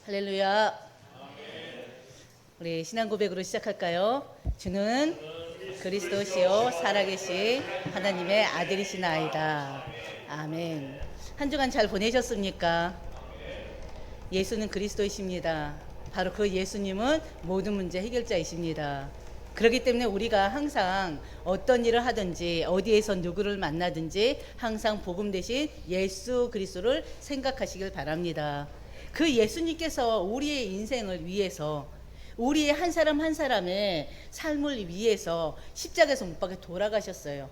할렐루야. 우리 신앙 고백으로 시작할까요? 주는 그리스도시요 살아계신 하나님의 아들이시나이다. 아멘. 한 주간 잘 보내셨습니까? 예수는 그리스도이십니다. 바로 그 예수님은 모든 문제 해결자이십니다. 그렇기 때문에 우리가 항상 어떤 일을 하든지 어디에서 누구를 만나든지 항상 복음 대신 예수 그리스도를 생각하시길 바랍니다. 그 예수님께서 우리의 인생을 위해서, 우리의 한 사람 한 사람의 삶을 위해서 십자가에서 못 박혀 돌아가셨어요.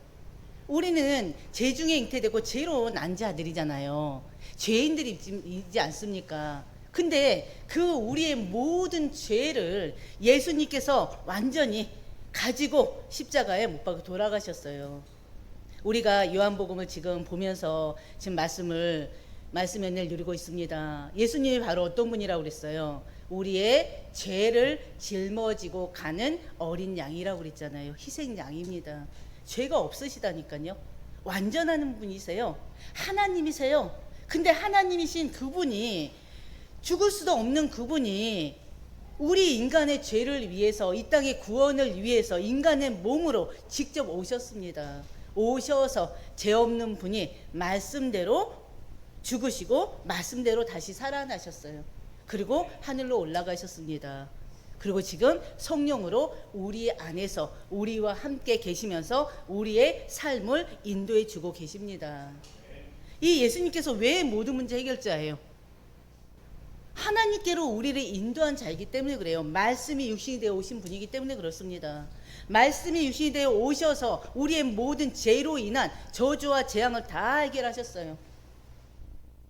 우리는 죄 중에 잉태되고 죄로 난 자들이잖아요. 죄인들이지 않습니까? 근데 그 우리의 모든 죄를 예수님께서 완전히 가지고 십자가에 못 박혀 돌아가셨어요. 우리가 요한복음을 지금 보면서 지금 말씀 연례를 누리고 있습니다. 예수님이 바로 어떤 분이라고 그랬어요? 우리의 죄를 짊어지고 가는 어린 양이라고 그랬잖아요. 희생양입니다. 죄가 없으시다니까요. 완전한 분이세요. 하나님이세요. 근데 하나님이신 그분이, 죽을 수도 없는 그분이 우리 인간의 죄를 위해서, 이 땅의 구원을 위해서 인간의 몸으로 직접 오셨습니다. 오셔서 죄 없는 분이 말씀대로 죽으시고 말씀대로 다시 살아나셨어요. 그리고 하늘로 올라가셨습니다. 그리고 지금 성령으로 우리 안에서 우리와 함께 계시면서 우리의 삶을 인도해 주고 계십니다. 이 예수님께서 왜 모든 문제 해결자예요? 하나님께로 우리를 인도한 자이기 때문에 그래요. 말씀이 육신이 되어 오신 분이기 때문에 그렇습니다. 말씀이 육신이 되어 오셔서 우리의 모든 죄로 인한 저주와 재앙을 다 해결하셨어요.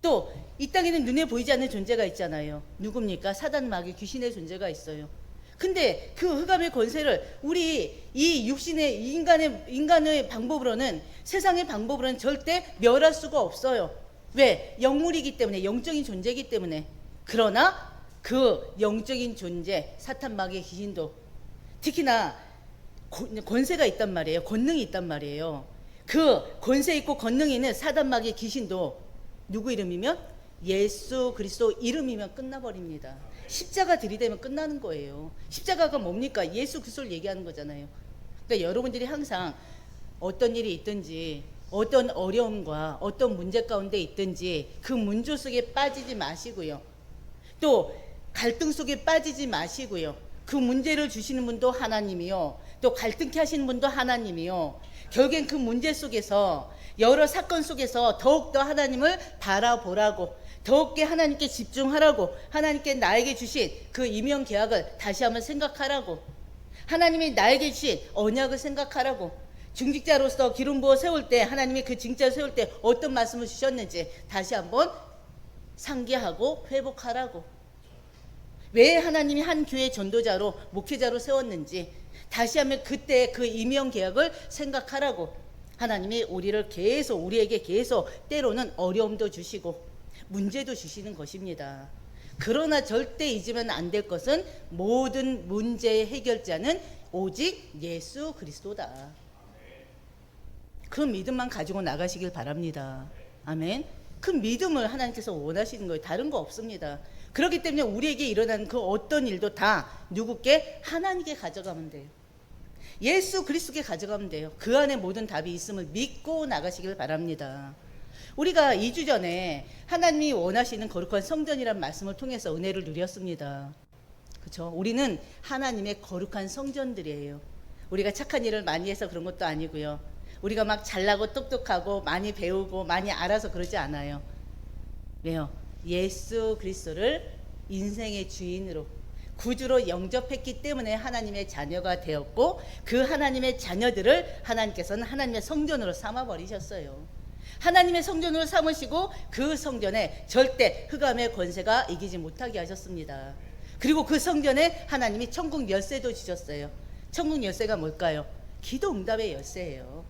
또 이 땅에는 눈에 보이지 않는 존재가 있잖아요. 누굽니까? 사단, 마귀, 귀신의 존재가 있어요. 근데 그 흑암의 권세를 우리 이 육신의 인간의 방법으로는, 세상의 방법으로는 절대 멸할 수가 없어요. 왜? 영물이기 때문에, 영적인 존재이기 때문에. 그러나 그 영적인 존재, 사탄, 마귀, 귀신도 특히나 권세가 있단 말이에요. 권능이 있단 말이에요. 그 권세 있고 권능이 있는 사단, 마귀, 귀신도 누구 이름이면? 예수 그리스도 이름이면 끝나버립니다. 십자가 들이대면 끝나는 거예요. 십자가가 뭡니까? 예수 그리스도를 얘기하는 거잖아요. 그러니까 여러분들이 항상 어떤 일이 있든지, 어떤 어려움과 어떤 문제 가운데 있든지 그 문조 속에 빠지지 마시고요. 또 갈등 속에 빠지지 마시고요. 그 문제를 주시는 분도 하나님이요, 또 갈등케 하시는 분도 하나님이요. 결국엔 그 문제 속에서, 여러 사건 속에서 더욱더 하나님을 바라보라고, 더욱더 하나님께 집중하라고, 하나님께 나에게 주신 그 이명 계약을 다시 한번 생각하라고, 하나님이 나에게 주신 언약을 생각하라고, 중직자로서 기름 부어 세울 때, 하나님이 그 징자를 세울 때 어떤 말씀을 주셨는지 다시 한번 상기하고 회복하라고, 왜 하나님이 한 교회 전도자로, 목회자로 세웠는지 다시 한번 그때 그 이명 계약을 생각하라고, 하나님이 우리에게 계속 때로는 어려움도 주시고 문제도 주시는 것입니다. 그러나 절대 잊으면 안 될 것은 모든 문제의 해결자는 오직 예수 그리스도다. 그 믿음만 가지고 나가시길 바랍니다. 아멘. 그 믿음을 하나님께서 원하시는 거예요. 다른 거 없습니다. 그렇기 때문에 우리에게 일어나는 그 어떤 일도 다 누구께? 하나님께 가져가면 돼요. 예수 그리스도께 가져가면 돼요. 그 안에 모든 답이 있음을 믿고 나가시길 바랍니다. 우리가 2주 전에 하나님이 원하시는 거룩한 성전이란 말씀을 통해서 은혜를 누렸습니다. 그렇죠? 우리는 하나님의 거룩한 성전들이에요. 우리가 착한 일을 많이 해서 그런 것도 아니고요. 우리가 막 잘나고 똑똑하고 많이 배우고 많이 알아서 그러지 않아요. 왜요? 예수 그리스도를 인생의 주인으로, 구주로 영접했기 때문에 하나님의 자녀가 되었고, 그 하나님의 자녀들을 하나님께서는 하나님의 성전으로 삼아버리셨어요. 하나님의 성전으로 삼으시고 그 성전에 절대 흑암의 권세가 이기지 못하게 하셨습니다. 그리고 그 성전에 하나님이 천국 열쇠도 주셨어요. 천국 열쇠가 뭘까요? 기도 응답의 열쇠예요.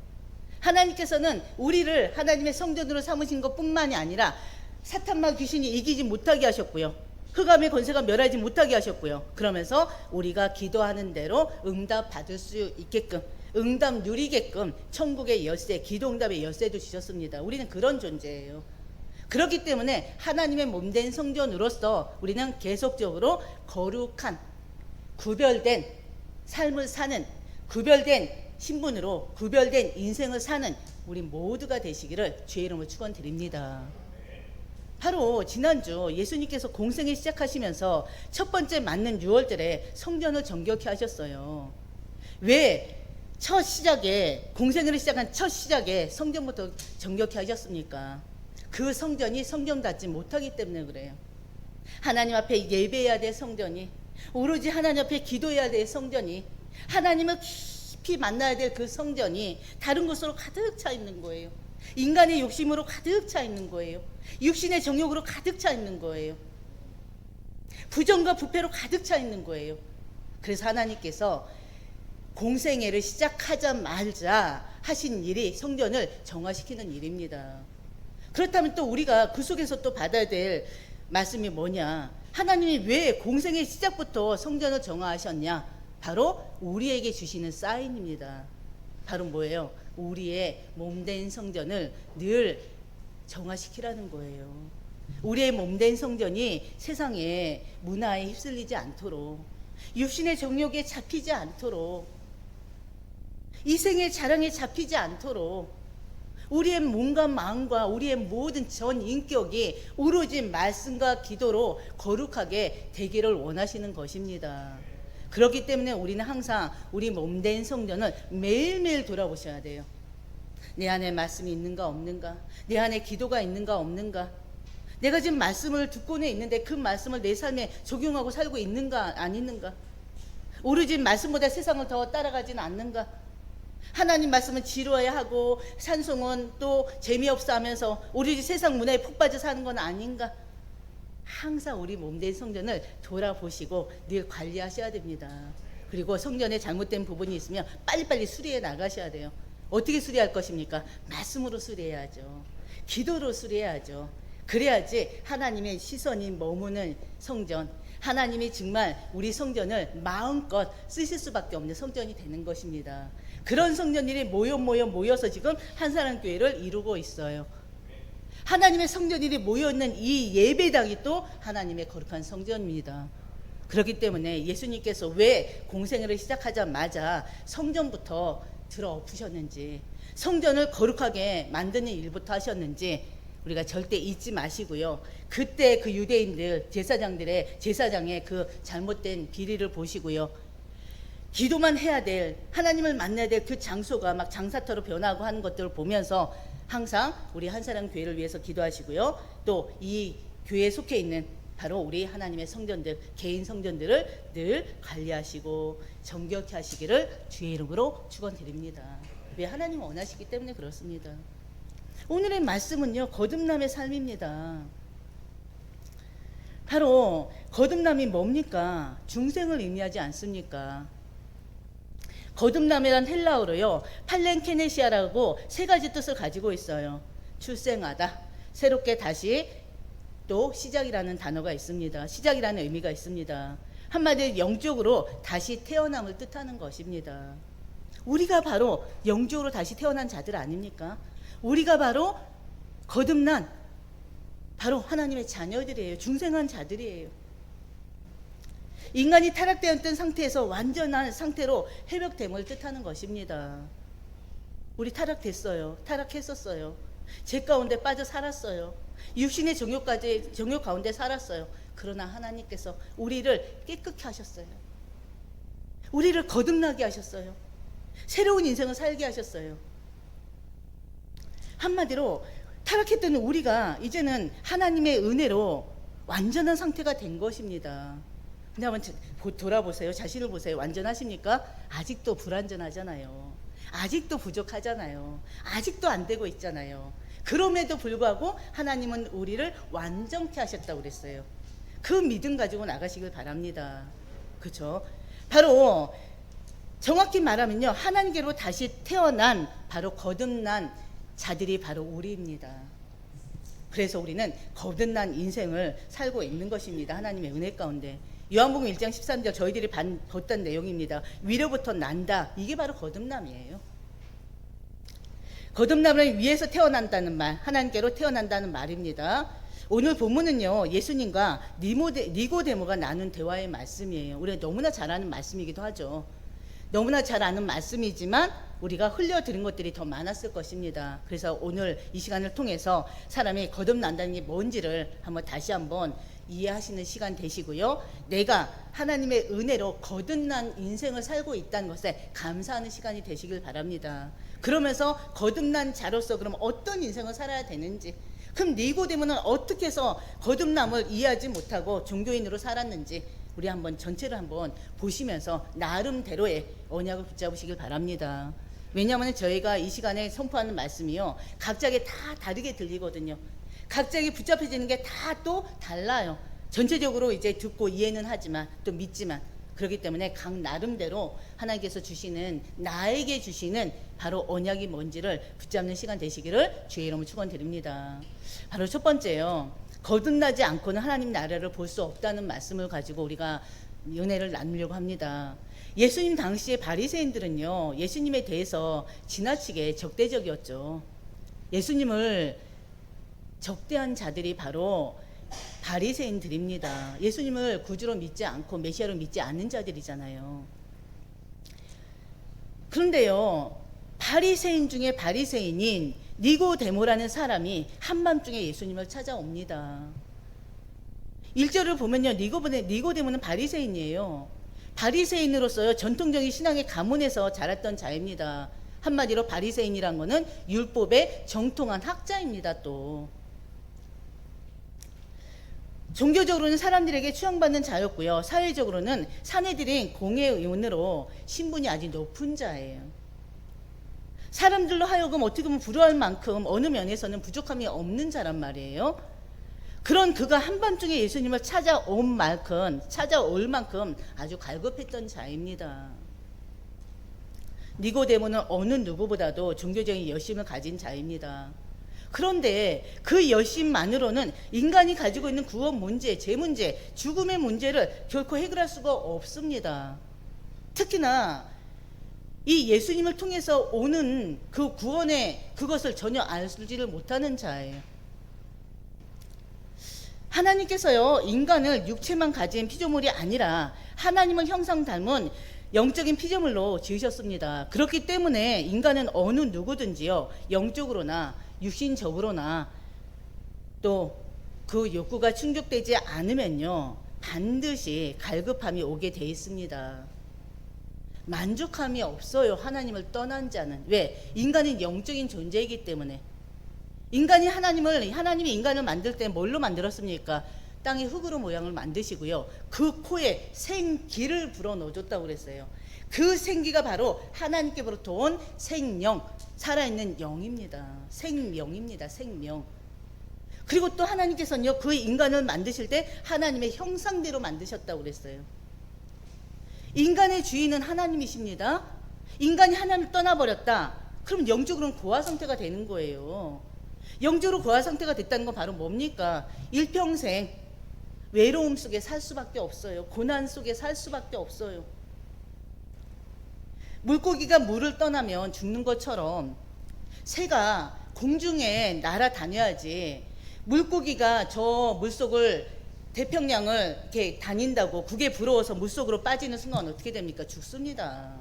하나님께서는 우리를 하나님의 성전으로 삼으신 것뿐만이 아니라 사탄과 귀신이 이기지 못하게 하셨고요, 흑암의 권세가 멸하지 못하게 하셨고요. 그러면서 우리가 기도하는 대로 응답 받을 수 있게끔, 응답 누리게끔 천국의 열쇠, 기도 응답의 열쇠도 주셨습니다. 우리는 그런 존재예요. 그렇기 때문에 하나님의 몸된 성전으로서 우리는 계속적으로 거룩한 구별된 삶을 사는, 구별된 신분으로 구별된 인생을 사는 우리 모두가 되시기를 주의 이름으로 축원드립니다. 바로 지난주 예수님께서 공생을 시작하시면서 첫 번째 맞는 6월절에 성전을 정결케 하셨어요. 왜 첫 시작에, 공생을 시작한 첫 시작에 성전부터 정결케 하셨습니까? 그 성전이 성전답지 못하기 때문에 그래요. 하나님 앞에 예배해야 될 성전이, 오로지 하나님 앞에 기도해야 될 성전이, 하나님을 깊이 만나야 될 그 성전이 다른 것으로 가득 차 있는 거예요. 인간의 욕심으로 가득 차 있는 거예요. 육신의 정욕으로 가득 차 있는 거예요. 부정과 부패로 가득 차 있는 거예요. 그래서 하나님께서 공생애를 시작하자마자 하신 일이 성전을 정화시키는 일입니다. 그렇다면 또 우리가 그 속에서 또 받아야 될 말씀이 뭐냐? 하나님이 왜 공생의 시작부터 성전을 정화하셨냐? 바로 우리에게 주시는 사인입니다. 바로 뭐예요? 우리의 몸된 성전을 늘 정화시키라는 거예요. 우리의 몸된 성전이 세상의 문화에 휩쓸리지 않도록, 육신의 정욕에 잡히지 않도록, 이생의 자랑에 잡히지 않도록, 우리의 몸과 마음과 우리의 모든 전 인격이 오로지 말씀과 기도로 거룩하게 되기를 원하시는 것입니다. 그렇기 때문에 우리는 항상 우리 몸된 성전을 매일매일 돌아보셔야 돼요. 내 안에 말씀이 있는가 없는가? 내 안에 기도가 있는가 없는가? 내가 지금 말씀을 듣고는 있는데 그 말씀을 내 삶에 적용하고 살고 있는가 안 있는가? 오로지 말씀보다 세상을 더 따라가지는 않는가? 하나님 말씀은 지루해야 하고 찬송은 또 재미없어 하면서 오로지 세상 문화에 푹 빠져 사는 건 아닌가? 항상 우리 몸된 성전을 돌아보시고 늘 관리하셔야 됩니다. 그리고 성전에 잘못된 부분이 있으면 빨리빨리 수리해 나가셔야 돼요. 어떻게 수리할 것입니까? 말씀으로 수리해야죠. 기도로 수리해야죠. 그래야지 하나님의 시선이 머무는 성전, 하나님이 정말 우리 성전을 마음껏 쓰실 수밖에 없는 성전이 되는 것입니다. 그런 성전들이 모여서 지금 한사랑교회를 이루고 있어요. 하나님의 성전들이 모여있는 이 예배당이 또 하나님의 거룩한 성전입니다. 그렇기 때문에 예수님께서 왜 공생애를 시작하자마자 성전부터 들어엎으셨는지, 성전을 거룩하게 만드는 일부터 하셨는지 우리가 절대 잊지 마시고요. 그때 그 유대인들 제사장의 그 잘못된 비리를 보시고요. 기도만 해야 될, 하나님을 만나야 될 그 장소가 막 장사터로 변하고 하는 것들을 보면서 항상 우리 한사랑 교회를 위해서 기도하시고요. 또 이 교회에 속해 있는 바로 우리 하나님의 성전들, 개인 성전들을 늘 관리하시고 정결케 하시기를 주의 이름으로 축원드립니다. 왜? 하나님 원하시기 때문에 그렇습니다. 오늘의 말씀은요, 거듭남의 삶입니다. 바로 거듭남이 뭡니까? 중생을 의미하지 않습니까? 거듭남이란 헬라어로요, 팔렌케네시아라고 세 가지 뜻을 가지고 있어요. 출생하다, 새롭게 다시, 또 시작이라는 단어가 있습니다. 시작이라는 의미가 있습니다. 한마디로 영적으로 다시 태어남을 뜻하는 것입니다. 우리가 바로 영적으로 다시 태어난 자들 아닙니까? 우리가 바로 거듭난 바로 하나님의 자녀들이에요. 중생한 자들이에요. 인간이 타락되었던 상태에서 완전한 상태로 회복됨을 뜻하는 것입니다. 우리 타락됐어요. 타락했었어요. 죄 가운데 빠져 살았어요. 육신의 정욕 가운데 살았어요. 그러나 하나님께서 우리를 깨끗게 하셨어요. 우리를 거듭나게 하셨어요. 새로운 인생을 살게 하셨어요. 한마디로 타락했던 우리가 이제는 하나님의 은혜로 완전한 상태가 된 것입니다. 근데 한번 돌아보세요. 자신을 보세요. 완전하십니까? 아직도 불완전하잖아요. 아직도 부족하잖아요. 아직도 안 되고 있잖아요. 그럼에도 불구하고 하나님은 우리를 완전케 하셨다고 그랬어요. 그 믿음 가지고 나가시길 바랍니다. 그렇죠? 바로 정확히 말하면요, 하나님께로 다시 태어난 바로 거듭난 자들이 바로 우리입니다. 그래서 우리는 거듭난 인생을 살고 있는 것입니다. 하나님의 은혜 가운데. 요한복음 1장 13절 저희들이 봤던 내용입니다. 위로부터 난다. 이게 바로 거듭남이에요. 거듭남을 위해서 태어난다는 말, 하나님께로 태어난다는 말입니다. 오늘 본문은요, 예수님과 니고데모가 나눈 대화의 말씀이에요. 우리가 너무나 잘 아는 말씀이기도 하죠. 너무나 잘 아는 말씀이지만 우리가 흘려들은 것들이 더 많았을 것입니다. 그래서 오늘 이 시간을 통해서 사람이 거듭난다는 게 뭔지를 다시 한번 이해하시는 시간 되시고요. 내가 하나님의 은혜로 거듭난 인생을 살고 있다는 것에 감사하는 시간이 되시길 바랍니다. 그러면서 거듭난 자로서 그럼 어떤 인생을 살아야 되는지, 그럼 니고데모는 어떻게 해서 거듭남을 이해하지 못하고 종교인으로 살았는지 우리 한번 전체를 한번 보시면서 나름대로의 언약을 붙잡으시길 바랍니다. 왜냐하면 저희가 이 시간에 선포하는 말씀이요, 각자에게 다 다르게 들리거든요. 각자에게 붙잡혀지는 게 다 또 달라요. 전체적으로 이제 듣고 이해는 하지만 또 믿지만, 그렇기 때문에 각 나름대로 하나님께서 주시는, 나에게 주시는 바로 언약이 뭔지를 붙잡는 시간 되시기를 주의 이름으로 축원드립니다. 바로 첫 번째요, 거듭나지 않고는 하나님 나라를 볼 수 없다는 말씀을 가지고 우리가 은혜를 나누려고 합니다. 예수님 당시의 바리새인들은요, 예수님에 대해서 지나치게 적대적이었죠. 예수님을 적대한 자들이 바로 바리새인들입니다. 예수님을 구주로 믿지 않고 메시아로 믿지 않는 자들이잖아요. 그런데요, 바리새인 중에 바리새인인 니고데모라는 사람이 한밤중에 예수님을 찾아옵니다. 1절을 보면요, 니고데모는 바리새인이에요. 바리새인으로서요, 전통적인 신앙의 가문에서 자랐던 자입니다. 한마디로 바리새인이란 거는 율법의 정통한 학자입니다. 또 종교적으로는 사람들에게 추앙받는 자였고요, 사회적으로는 사내들인 공회의원으로 신분이 아주 높은 자예요. 사람들로 하여금 어떻게 보면 부러워할 만큼 어느 면에서는 부족함이 없는 자란 말이에요. 그런 그가 한밤중에 예수님을 찾아올 만큼 아주 갈급했던 자입니다. 니고데모는 어느 누구보다도 종교적인 열심을 가진 자입니다. 그런데 그 열심만으로는 인간이 가지고 있는 구원 문제, 죄 문제, 죽음의 문제를 결코 해결할 수가 없습니다. 특히나 이 예수님을 통해서 오는 그 구원의 그것을 전혀 알지를 못하는 자예요. 하나님께서요, 인간을 육체만 가진 피조물이 아니라 하나님을 형상 닮은 영적인 피조물로 지으셨습니다. 그렇기 때문에 인간은 어느 누구든지요, 영적으로나 육신적으로나 또 그 욕구가 충족되지 않으면요, 반드시 갈급함이 오게 돼 있습니다. 만족함이 없어요, 하나님을 떠난 자는. 왜? 인간은 영적인 존재이기 때문에. 하나님이 인간을 만들 때 뭘로 만들었습니까? 땅의 흙으로 모양을 만드시고요, 그 코에 생기를 불어 넣어줬다고 그랬어요. 그 생기가 바로 하나님께로부터 온 생명, 살아있는 영입니다. 생명입니다. 생명. 그리고 또 하나님께서는요, 그 인간을 만드실 때 하나님의 형상대로 만드셨다고 그랬어요. 인간의 주인은 하나님이십니다. 인간이 하나님을 떠나버렸다, 그럼 영적으로는 고아 상태가 되는 거예요. 영적으로 고아 상태가 됐다는 건 바로 뭡니까? 일평생 외로움 속에 살 수밖에 없어요. 고난 속에 살 수밖에 없어요. 물고기가 물을 떠나면 죽는 것처럼 새가 공중에 날아다녀야지, 물고기가 저 물속을 태평양을 이렇게 다닌다고 그게 부러워서 물속으로 빠지는 순간 어떻게 됩니까? 죽습니다.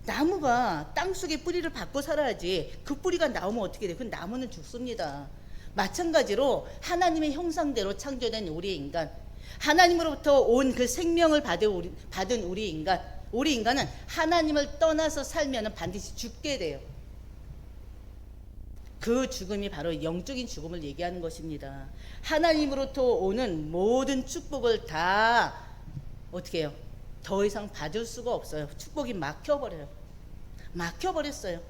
나무가 땅속에 뿌리를 받고 살아야지, 그 뿌리가 나오면 어떻게 돼요? 그 나무는 죽습니다. 마찬가지로 하나님의 형상대로 창조된 우리 인간, 하나님으로부터 온 그 생명을 받은 우리 인간은 하나님을 떠나서 살면 반드시 죽게 돼요. 그 죽음이 바로 영적인 죽음을 얘기하는 것입니다. 하나님으로부터 오는 모든 축복을 다 어떻게 해요? 더 이상 받을 수가 없어요. 축복이 막혀버려요. 막혀버렸어요.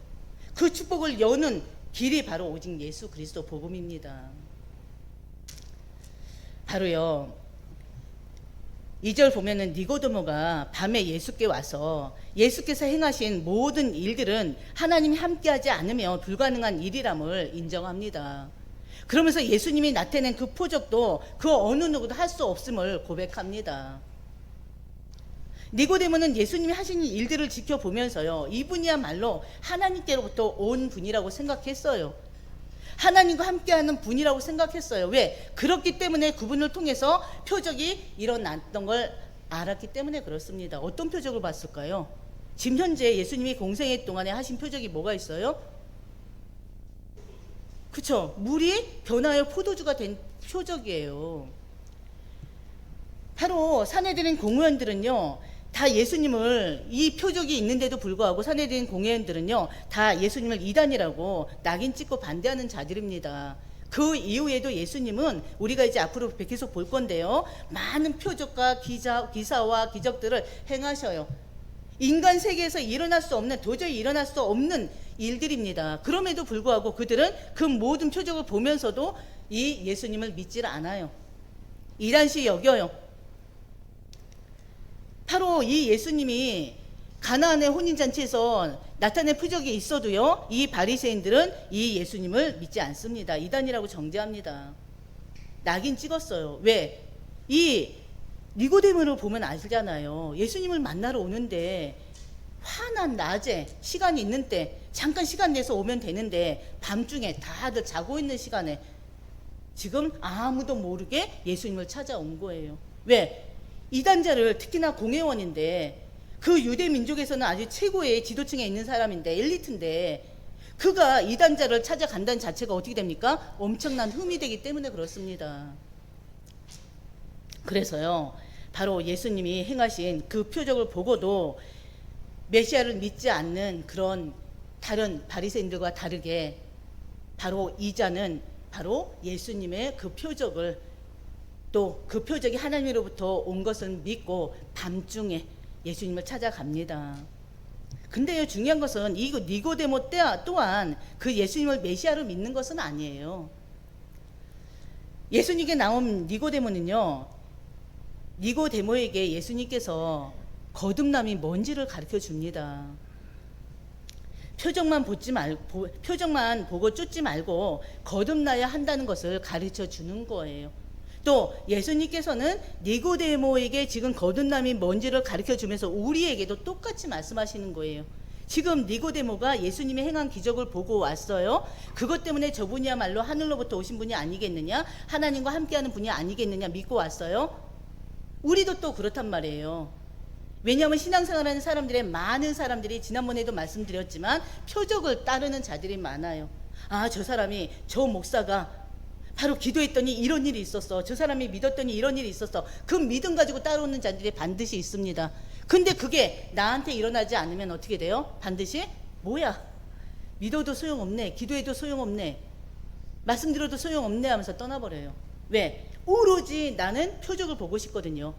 그 축복을 여는 길이 바로 오직 예수 그리스도 복음입니다. 바로요, 2절 보면은 니고데모가 밤에 예수께 와서 예수께서 행하신 모든 일들은 하나님이 함께하지 않으면 불가능한 일이람을 인정합니다. 그러면서 예수님이 나타낸 그 표적도 그 어느 누구도 할 수 없음을 고백합니다. 니고데모는 예수님이 하신 일들을 지켜보면서요, 이분이야말로 하나님께로부터 온 분이라고 생각했어요. 하나님과 함께하는 분이라고 생각했어요. 왜? 그렇기 때문에 그분을 통해서 표적이 일어났던 걸 알았기 때문에 그렇습니다. 어떤 표적을 봤을까요? 지금 현재 예수님이 공생애 동안에 하신 표적이 뭐가 있어요? 그쵸? 물이 변하여 포도주가 된 표적이에요. 바로 산헤드린 공회원들은요, 다 예수님을, 이 표적이 있는데도 불구하고 산헤드린 공회원들은요, 다 예수님을 이단이라고 낙인 찍고 반대하는 자들입니다. 그 이후에도 예수님은 우리가 이제 앞으로 계속 볼 건데요, 많은 표적과 기사와 기적들을 행하셔요. 인간 세계에서 일어날 수 없는, 도저히 일어날 수 없는 일들입니다. 그럼에도 불구하고 그들은 그 모든 표적을 보면서도 이 예수님을 믿질 않아요. 이단시 여겨요. 바로 이 예수님이 가나안의 혼인잔치에서 나타낸 표적이 있어도요, 이 바리새인들은 이 예수님을 믿지 않습니다. 이단이라고 정죄합니다. 낙인 찍었어요. 왜? 이 니고데모를 보면 알잖아요. 예수님을 만나러 오는데 환한 낮에 시간이 있는 때 잠깐 시간 내서 오면 되는데, 밤중에 다들 자고 있는 시간에 지금 아무도 모르게 예수님을 찾아온 거예요. 왜? 이단자를, 특히나 공회원인데, 그 유대 민족에서는 아주 최고의 지도층에 있는 사람인데, 엘리트인데, 그가 이단자를 찾아간다는 자체가 어떻게 됩니까? 엄청난 흠이 되기 때문에 그렇습니다. 그래서요, 바로 예수님이 행하신 그 표적을 보고도 메시아를 믿지 않는 그런 다른 바리새인들과 다르게, 바로 이자는 바로 예수님의 그 표적을, 또 그 표적이 하나님으로부터 온 것을 믿고 밤중에 예수님을 찾아갑니다. 근데요, 중요한 것은 이 니고데모 또한 그 예수님을 메시아로 믿는 것은 아니에요. 예수님께 나온 니고데모는요, 니고데모에게 예수님께서 거듭남이 뭔지를 가르쳐 줍니다. 표적만 보고 쫓지 말고 거듭나야 한다는 것을 가르쳐 주는 거예요. 또 예수님께서는 니고데모에게 지금 거듭남이 뭔지를 가르쳐 주면서 우리에게도 똑같이 말씀하시는 거예요. 지금 니고데모가 예수님이 행한 기적을 보고 왔어요. 그것 때문에 저분이야말로 하늘로부터 오신 분이 아니겠느냐, 하나님과 함께하는 분이 아니겠느냐 믿고 왔어요. 우리도 또 그렇단 말이에요. 왜냐하면 신앙생활하는 사람들의 많은 사람들이, 지난번에도 말씀드렸지만 표적을 따르는 자들이 많아요. 아, 저 사람이, 저 목사가 바로 기도했더니 이런 일이 있었어, 저 사람이 믿었더니 이런 일이 있었어. 그 믿음 가지고 따라오는 자들이 반드시 있습니다. 근데 그게 나한테 일어나지 않으면 어떻게 돼요? 반드시 뭐야, 믿어도 소용없네, 기도해도 소용없네, 말씀드려도 소용없네 하면서 떠나버려요. 왜? 오로지 나는 표적을 보고 싶거든요.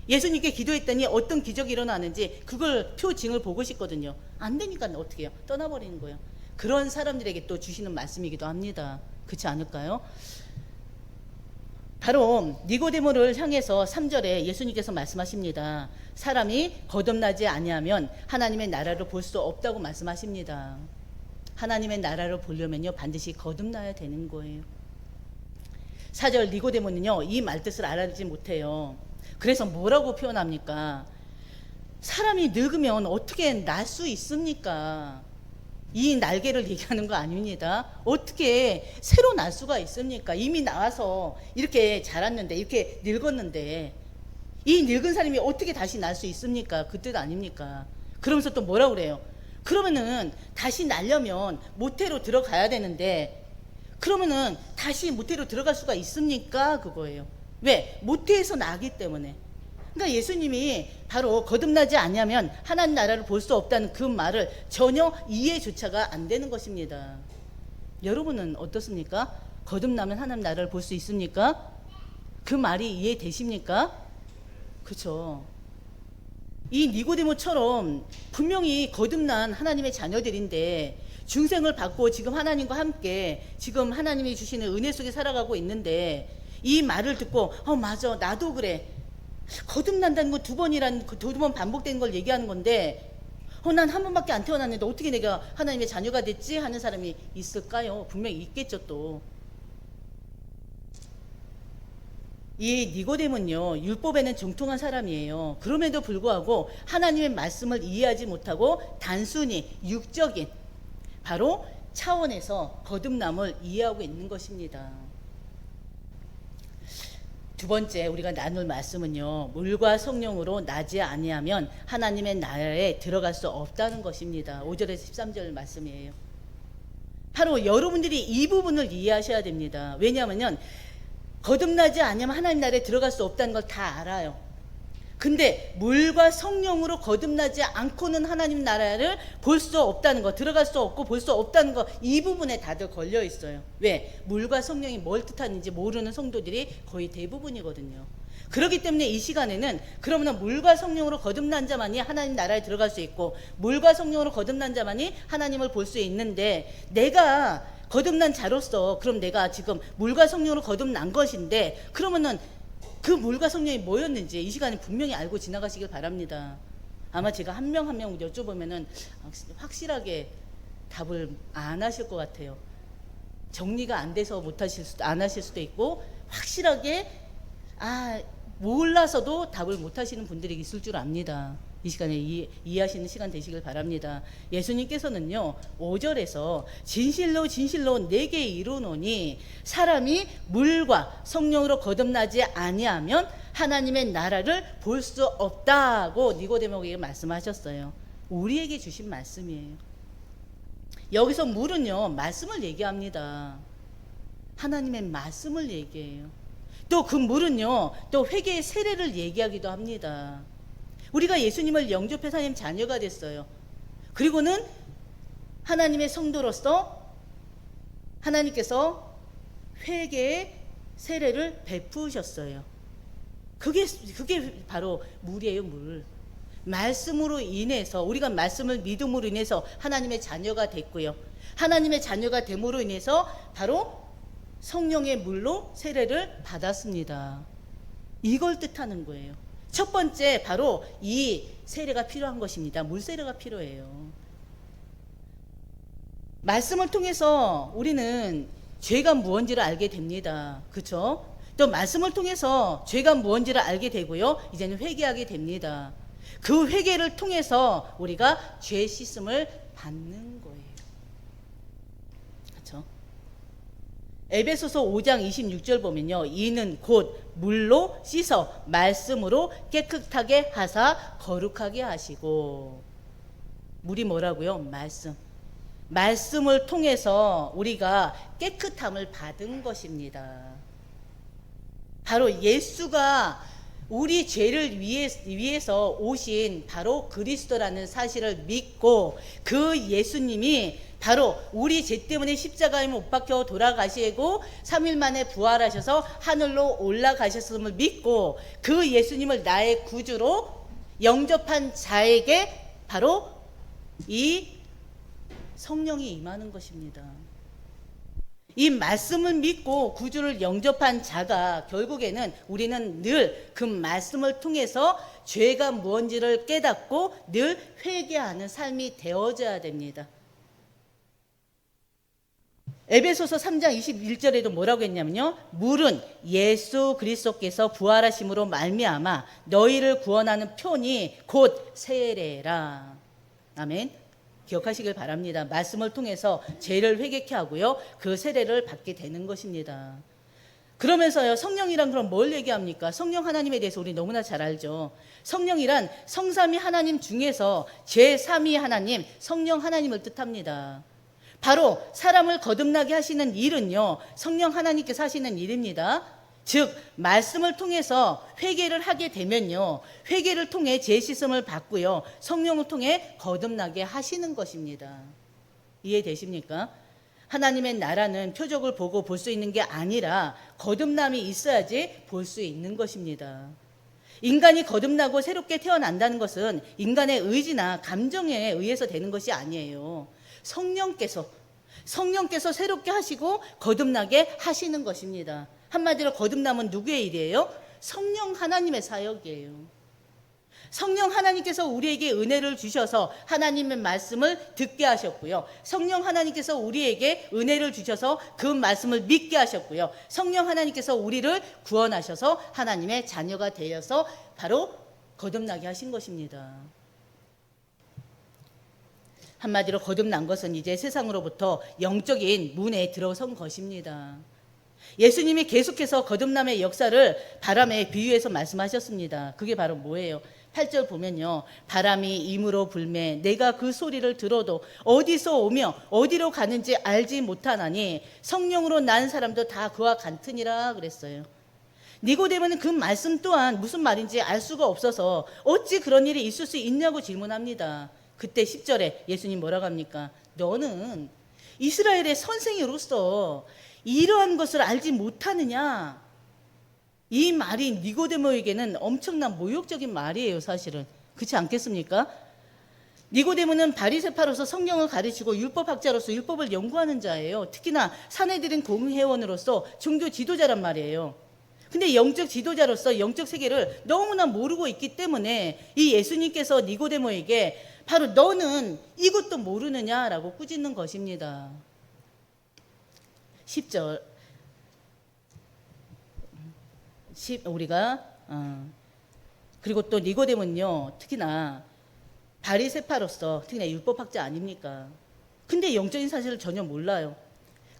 예수님께 기도했더니 어떤 기적이 일어나는지 그걸 표징을 보고 싶거든요. 안 되니까 어떻게 해요? 떠나버리는 거예요. 그런 사람들에게 또 주시는 말씀이기도 합니다. 그렇지 않을까요? 바로 니고데모를 향해서 3절에 예수님께서 말씀하십니다. 사람이 거듭나지 아니하면 하나님의 나라를 볼 수 없다고 말씀하십니다. 하나님의 나라를 보려면요, 반드시 거듭나야 되는 거예요. 4절 니고데모는요, 이 말뜻을 알아듣지 못해요. 그래서 뭐라고 표현합니까? 사람이 늙으면 어떻게 날 수 있습니까? 이 날개를 얘기하는 거 아닙니다. 어떻게 새로 날 수가 있습니까? 이미 나와서 이렇게 자랐는데, 이렇게 늙었는데, 이 늙은 사람이 어떻게 다시 날 수 있습니까? 그 뜻 아닙니까? 그러면서 또 뭐라고 그래요? 그러면은 다시 날려면 모태로 들어가야 되는데, 그러면은 다시 모태로 들어갈 수가 있습니까? 그거예요. 왜? 모태에서 나기 때문에. 그러니까 예수님이 바로 거듭나지 않으면 하나님 나라를 볼 수 없다는 그 말을 전혀 이해조차가 안 되는 것입니다. 여러분은 어떻습니까? 거듭나면 하나님 나라를 볼 수 있습니까? 그 말이 이해되십니까? 그렇죠. 이 니고데모처럼 분명히 거듭난 하나님의 자녀들인데, 중생을 받고 지금 하나님과 함께 지금 하나님이 주시는 은혜 속에 살아가고 있는데, 이 말을 듣고 맞아, 나도 그래, 거듭난다는 건 두 번 반복되는 걸 얘기하는 건데, 난 한 번밖에 안 태어났는데 어떻게 내가 하나님의 자녀가 됐지? 하는 사람이 있을까요? 분명히 있겠죠. 또 이 니고데모는요, 율법에는 정통한 사람이에요. 그럼에도 불구하고 하나님의 말씀을 이해하지 못하고 단순히 육적인 바로 차원에서 거듭남을 이해하고 있는 것입니다. 두 번째 우리가 나눌 말씀은요, 물과 성령으로 나지 아니하면 하나님의 나라에 들어갈 수 없다는 것입니다. 5절에서 13절 말씀이에요. 바로 여러분들이 이 부분을 이해하셔야 됩니다. 왜냐하면 거듭나지 않으면 하나님 나라에 들어갈 수 없다는 걸 다 알아요. 근데 물과 성령으로 거듭나지 않고는 하나님 나라를 볼 수 없다는 거, 들어갈 수 없고 볼 수 없다는 거, 이 부분에 다들 걸려 있어요. 왜? 물과 성령이 뭘 뜻하는지 모르는 성도들이 거의 대부분이거든요. 그렇기 때문에 이 시간에는 그러면 물과 성령으로 거듭난 자만이 하나님 나라에 들어갈 수 있고, 물과 성령으로 거듭난 자만이 하나님을 볼 수 있는데, 내가 거듭난 자로서 그럼 내가 지금 물과 성령으로 거듭난 것인데, 그러면은 그 물과 성령이 뭐였는지 이 시간에 분명히 알고 지나가시길 바랍니다. 아마 제가 한 명 한 명 여쭤보면은 확실하게 답을 안 하실 것 같아요. 정리가 안 돼서 안 하실 수도 있고, 확실하게 몰라서도 답을 못 하시는 분들이 있을 줄 압니다. 이 시간에 이해하시는 시간 되시길 바랍니다. 예수님께서는요, 5절에서 진실로 진실로 내게 이르노니 사람이 물과 성령으로 거듭나지 아니하면 하나님의 나라를 볼 수 없다고 니고데모에게 말씀하셨어요. 우리에게 주신 말씀이에요. 여기서 물은요, 말씀을 얘기합니다. 하나님의 말씀을 얘기해요. 또 그 물은요, 또 회개의 세례를 얘기하기도 합니다. 우리가 예수님을 영접해서 하나님 자녀가 됐어요. 그리고는 하나님의 성도로서 하나님께서 회개의 세례를 베푸셨어요. 그게 바로 물이에요, 물. 말씀으로 인해서, 우리가 말씀을 믿음으로 인해서 하나님의 자녀가 됐고요. 하나님의 자녀가 됨으로 인해서 바로 성령의 물로 세례를 받았습니다. 이걸 뜻하는 거예요. 첫 번째, 바로 이 세례가 필요한 것입니다. 물 세례가 필요해요. 말씀을 통해서 우리는 죄가 무언지를 알게 됩니다. 그렇죠? 또 말씀을 통해서 죄가 무언지를 알게 되고요, 이제는 회개하게 됩니다. 그 회개를 통해서 우리가 죄 씻음을 받는 거예요. 그렇죠? 에베소서 5장 26절 보면요, 이는 곧 물로 씻어 말씀으로 깨끗하게 하사 거룩하게 하시고. 물이 뭐라고요? 말씀. 말씀을 통해서 우리가 깨끗함을 받은 것입니다. 바로 예수가 우리 죄를 위해서 오신 바로 그리스도라는 사실을 믿고, 그 예수님이 바로 우리 죄 때문에 십자가에 못 박혀 돌아가시고 3일 만에 부활하셔서 하늘로 올라가셨음을 믿고, 그 예수님을 나의 구주로 영접한 자에게 바로 이 성령이 임하는 것입니다. 이 말씀을 믿고 구주를 영접한 자가 결국에는 우리는 늘 그 말씀을 통해서 죄가 무언지를 깨닫고 늘 회개하는 삶이 되어져야 됩니다. 에베소서 3장 21절에도 뭐라고 했냐면요, 물은 예수 그리스도께서 부활하심으로 말미암아 너희를 구원하는 표니 곧 세례라. 아멘. 기억하시길 바랍니다. 말씀을 통해서 죄를 회개케 하고요, 그 세례를 받게 되는 것입니다. 그러면서요, 성령이란 그럼 뭘 얘기합니까? 성령 하나님에 대해서 우리 너무나 잘 알죠. 성령이란 성삼위 하나님 중에서 제3위 하나님, 성령 하나님을 뜻합니다. 바로 사람을 거듭나게 하시는 일은요, 성령 하나님께서 하시는 일입니다. 즉 말씀을 통해서 회개를 하게 되면요, 회개를 통해 죄 씻음을 받고요, 성령을 통해 거듭나게 하시는 것입니다. 이해되십니까? 하나님의 나라는 표적을 보고 볼 수 있는 게 아니라 거듭남이 있어야지 볼 수 있는 것입니다. 인간이 거듭나고 새롭게 태어난다는 것은 인간의 의지나 감정에 의해서 되는 것이 아니에요. 성령께서 새롭게 하시고 거듭나게 하시는 것입니다. 한마디로 거듭남은 누구의 일이에요? 성령 하나님의 사역이에요. 성령 하나님께서 우리에게 은혜를 주셔서 하나님의 말씀을 듣게 하셨고요. 성령 하나님께서 우리에게 은혜를 주셔서 그 말씀을 믿게 하셨고요. 성령 하나님께서 우리를 구원하셔서 하나님의 자녀가 되어서 바로 거듭나게 하신 것입니다. 한마디로 거듭난 것은 이제 세상으로부터 영적인 문에 들어선 것입니다. 예수님이 계속해서 거듭남의 역사를 바람에 비유해서 말씀하셨습니다. 그게 바로 뭐예요? 8절 보면요. 바람이 임으로 불매 내가 그 소리를 들어도 어디서 오며 어디로 가는지 알지 못하나니 성령으로 난 사람도 다 그와 같으니라 그랬어요. 니고데모는 그 말씀 또한 무슨 말인지 알 수가 없어서 어찌 그런 일이 있을 수 있냐고 질문합니다. 그때 10절에 예수님 뭐라고 합니까? 너는 이스라엘의 선생으로서 이러한 것을 알지 못하느냐? 이 말이 니고데모에게는 엄청난 모욕적인 말이에요, 사실은. 그렇지 않겠습니까? 니고데모는 바리새파로서 성경을 가르치고 율법학자로서 율법을 연구하는 자예요. 특히나 산헤드린 공회원으로서 종교 지도자란 말이에요. 근데 영적 지도자로서 영적 세계를 너무나 모르고 있기 때문에 이 예수님께서 니고데모에게 바로 너는 이것도 모르느냐라고 꾸짖는 것입니다. 10절 우리가 그리고 또 니고데모는요, 특히나 바리새파로서 특히나 율법학자 아닙니까? 근데 영적인 사실을 전혀 몰라요.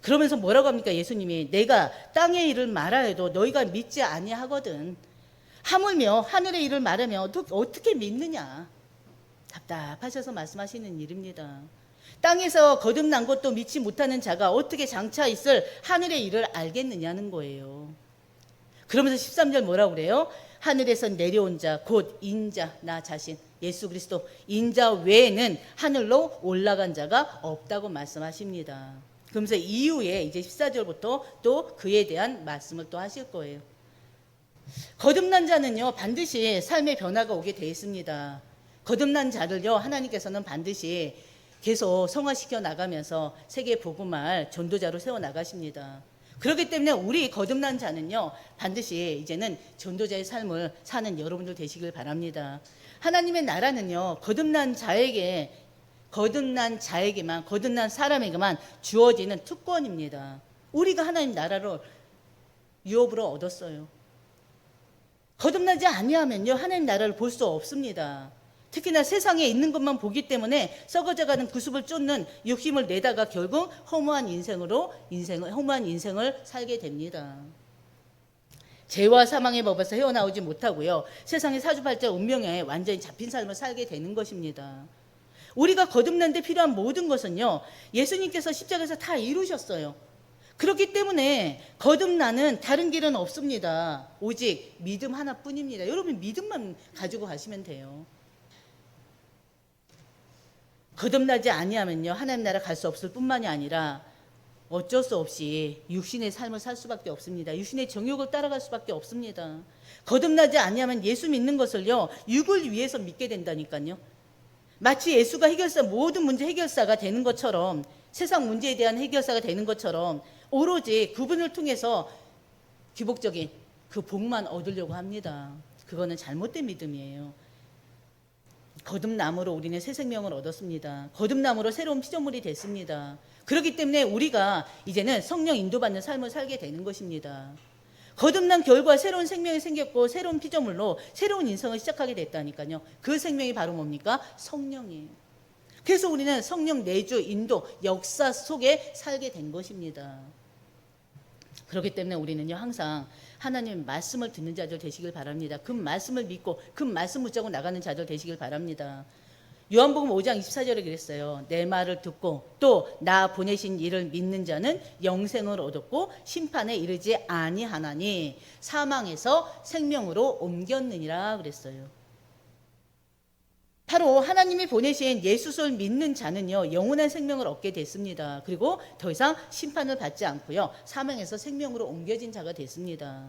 그러면서 뭐라고 합니까? 예수님이 내가 땅의 일을 말하여도 너희가 믿지 아니하거든. 하물며 하늘의 일을 말하며 어떻게 믿느냐? 답답하셔서 말씀하시는 일입니다. 땅에서 거듭난 것도 믿지 못하는 자가 어떻게 장차 있을 하늘의 일을 알겠느냐는 거예요. 그러면서 13절 뭐라고 그래요? 하늘에서 내려온 자 곧 인자 나 자신 예수 그리스도 인자 외에는 하늘로 올라간 자가 없다고 말씀하십니다. 그러면서 이후에 이제 14절부터 또 그에 대한 말씀을 또 하실 거예요. 거듭난 자는요 반드시 삶의 변화가 오게 돼 있습니다. 거듭난 자를요 하나님께서는 반드시 계속 성화시켜 나가면서 세계 복음할 전도자로 세워 나가십니다. 그렇기 때문에 우리 거듭난 자는요 반드시 이제는 전도자의 삶을 사는 여러분들 되시길 바랍니다. 하나님의 나라는요 거듭난 자에게만 거듭난 사람에게만 주어지는 특권입니다. 우리가 하나님 나라를 유업으로 얻었어요. 거듭나지 아니하면요 하나님 나라를 볼 수 없습니다. 특히나 세상에 있는 것만 보기 때문에 썩어져가는 그 숲을 쫓는 욕심을 내다가 결국 허무한 인생을 살게 됩니다. 죄와 사망의 법에서 헤어나오지 못하고요. 세상의 사주팔자 운명에 완전히 잡힌 삶을 살게 되는 것입니다. 우리가 거듭난 데 필요한 모든 것은요. 예수님께서 십자가에서 다 이루셨어요. 그렇기 때문에 거듭나는 다른 길은 없습니다. 오직 믿음 하나뿐입니다. 여러분 믿음만 가지고 가시면 돼요. 거듭나지 아니하면요 하나님 나라 갈 수 없을 뿐만이 아니라 어쩔 수 없이 육신의 삶을 살 수밖에 없습니다. 육신의 정욕을 따라갈 수밖에 없습니다. 거듭나지 아니하면 예수 믿는 것을요 육을 위해서 믿게 된다니까요. 마치 예수가 모든 문제 해결사가 되는 것처럼 세상 문제에 대한 해결사가 되는 것처럼 오로지 그분을 통해서 기복적인 그 복만 얻으려고 합니다. 그거는 잘못된 믿음이에요. 거듭남으로 우리는 새 생명을 얻었습니다. 거듭남으로 새로운 피조물이 됐습니다. 그렇기 때문에 우리가 이제는 성령 인도받는 삶을 살게 되는 것입니다. 거듭난 결과 새로운 생명이 생겼고 새로운 피조물로 새로운 인생을 시작하게 됐다니까요. 그 생명이 바로 뭡니까? 성령이에요. 그래서 우리는 성령 내주 인도 역사 속에 살게 된 것입니다. 그렇기 때문에 우리는요 항상 하나님의 말씀을 듣는 자들 되시길 바랍니다. 그 말씀을 믿고 그 말씀 붙잡고 나가는 자들 되시길 바랍니다. 요한복음 5장 24절에 그랬어요. 내 말을 듣고 또 나 보내신 이를 믿는 자는 영생을 얻었고 심판에 이르지 아니하나니 사망에서 생명으로 옮겼느니라 그랬어요. 바로 하나님이 보내신 예수를 믿는 자는요 영원한 생명을 얻게 됐습니다. 그리고 더 이상 심판을 받지 않고요 사망에서 생명으로 옮겨진 자가 됐습니다.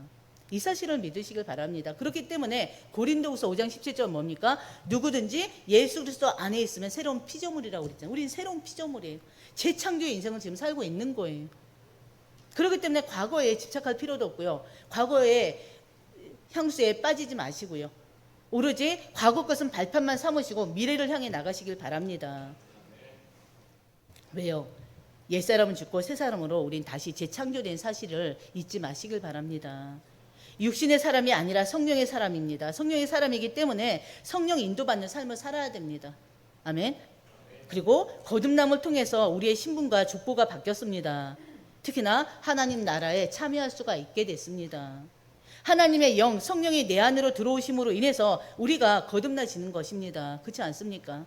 이 사실을 믿으시길 바랍니다. 그렇기 때문에 고린도후서 5장 17절 뭡니까? 누구든지 예수 그리스도 안에 있으면 새로운 피조물이라고 그랬잖아요. 우리는 새로운 피조물이에요. 재창조의 인생을 지금 살고 있는 거예요. 그렇기 때문에 과거에 집착할 필요도 없고요. 과거의 향수에 빠지지 마시고요. 오로지 과거 것은 발판만 삼으시고 미래를 향해 나가시길 바랍니다. 왜요? 옛사람은 죽고 새사람으로 우린 다시 재창조된 사실을 잊지 마시길 바랍니다. 육신의 사람이 아니라 성령의 사람입니다. 성령의 사람이기 때문에 성령 인도받는 삶을 살아야 됩니다. 아멘. 그리고 거듭남을 통해서 우리의 신분과 족보가 바뀌었습니다. 특히나 하나님 나라에 참여할 수가 있게 됐습니다. 하나님의 영, 성령이 내 안으로 들어오심으로 인해서 우리가 거듭나지는 것입니다. 그렇지 않습니까?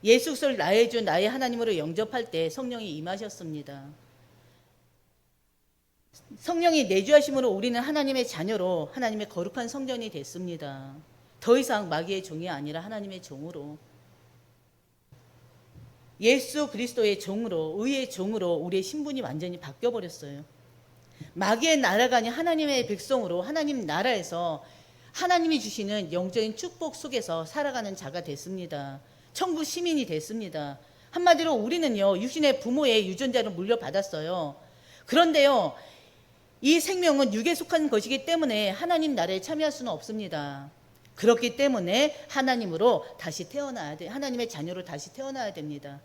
예수 그리스도를 나의 주 나의 하나님으로 영접할 때 성령이 임하셨습니다. 성령이 내주하심으로 우리는 하나님의 자녀로 하나님의 거룩한 성전이 됐습니다. 더 이상 마귀의 종이 아니라 하나님의 종으로, 예수 그리스도의 종으로, 의의 종으로 우리의 신분이 완전히 바뀌어버렸어요. 마귀의 나라가 아닌 하나님의 백성으로 하나님 나라에서 하나님이 주시는 영적인 축복 속에서 살아가는 자가 됐습니다. 천국 시민이 됐습니다. 한마디로 우리는요, 육신의 부모의 유전자를 물려받았어요. 그런데요, 이 생명은 육에 속한 것이기 때문에 하나님 나라에 참여할 수는 없습니다. 그렇기 때문에 하나님으로 다시 태어나야 돼. 하나님의 자녀로 다시 태어나야 됩니다.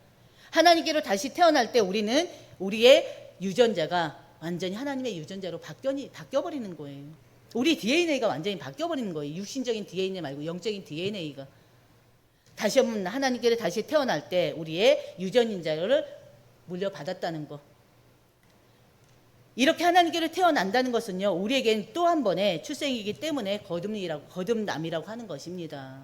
하나님께로 다시 태어날 때 우리는 우리의 유전자가 완전히 하나님의 유전자로 바뀌어버리는 거예요. 우리 DNA가 완전히 바뀌어버리는 거예요. 육신적인 DNA 말고 영적인 DNA가. 다시 한번 하나님께로 다시 태어날 때 우리의 유전인자를 물려받았다는 거. 이렇게 하나님께로 태어난다는 것은요, 우리에겐 또 한 번의 출생이기 때문에 거듭남이라고 하는 것입니다.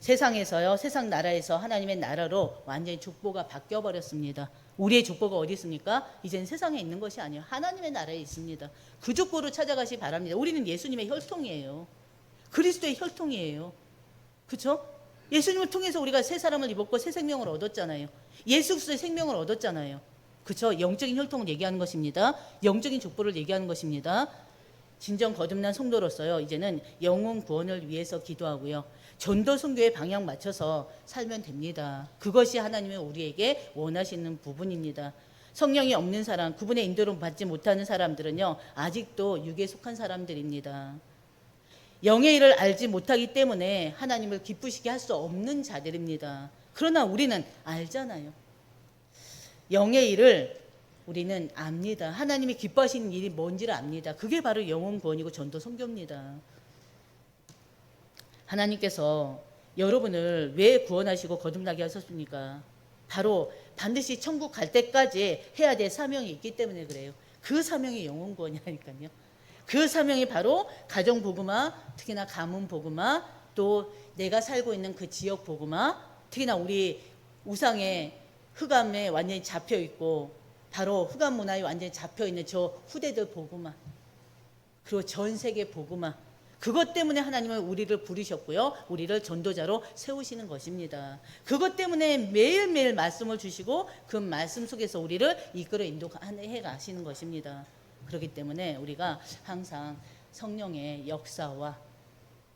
세상에서요, 세상 나라에서 하나님의 나라로 완전히 족보가 바뀌어버렸습니다. 우리의 족보가 어디 있습니까? 이제는 세상에 있는 것이 아니에요. 하나님의 나라에 있습니다. 그 족보로 찾아가시 바랍니다. 우리는 예수님의 혈통이에요. 그리스도의 혈통이에요. 그렇죠? 예수님을 통해서 우리가 새 사람을 입었고 새 생명을 얻었잖아요. 예수 그리스도의 생명을 얻었잖아요. 그렇죠? 영적인 혈통을 얘기하는 것입니다. 영적인 족보를 얘기하는 것입니다. 진정 거듭난 성도로서요, 이제는 영혼 구원을 위해서 기도하고요, 전도 선교에 방향 맞춰서 살면 됩니다. 그것이 하나님의 우리에게 원하시는 부분입니다. 성령이 없는 사람, 그분의 인도를 받지 못하는 사람들은요, 아직도 육에 속한 사람들입니다. 영의 일을 알지 못하기 때문에 하나님을 기쁘시게 할 수 없는 자들입니다. 그러나 우리는 알잖아요. 영의 일을 우리는 압니다. 하나님이 기뻐하시는 일이 뭔지를 압니다. 그게 바로 영혼 구원이고 전도 선교입니다. 하나님께서 여러분을 왜 구원하시고 거듭나게 하셨습니까? 바로 반드시 천국 갈 때까지 해야 될 사명이 있기 때문에 그래요. 그 사명이 영혼 구원이라니까요. 그 사명이 바로 가정 복음화, 특히나 가문 복음화, 또 내가 살고 있는 그 지역 복음화, 특히나 우리 우상의 흑암에 완전히 잡혀 있고 바로 흑암 문화에 완전히 잡혀 있는 저 후대들 복음화, 그리고 전 세계 복음화, 그것 때문에 하나님은 우리를 부르셨고요, 우리를 전도자로 세우시는 것입니다. 그것 때문에 매일매일 말씀을 주시고 그 말씀 속에서 우리를 이끌어 인도해 가시는 것입니다. 그렇기 때문에 우리가 항상 성령의 역사와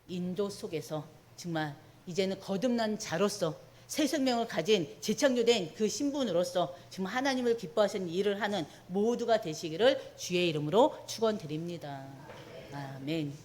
인도 속에서 정말 이제는 거듭난 자로서 새 생명을 가진 재창조된 그 신분으로서 정말 하나님을 기뻐하시는 일을 하는 모두가 되시기를 주의 이름으로 축원드립니다. 아멘.